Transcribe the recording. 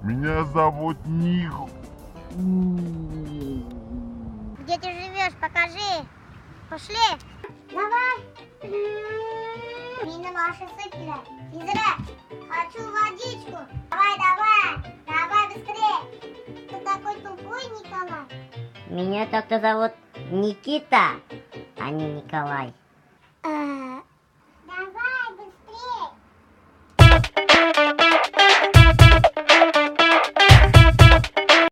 Меня зовут Ник. Где ты живешь? Покажи. Пошли. Давай. Меня Маша сыпля. Физра, хочу водичку. Давай быстрее. Ты такой тупой, Николай. Меня так-то зовут Никита, а не Николай.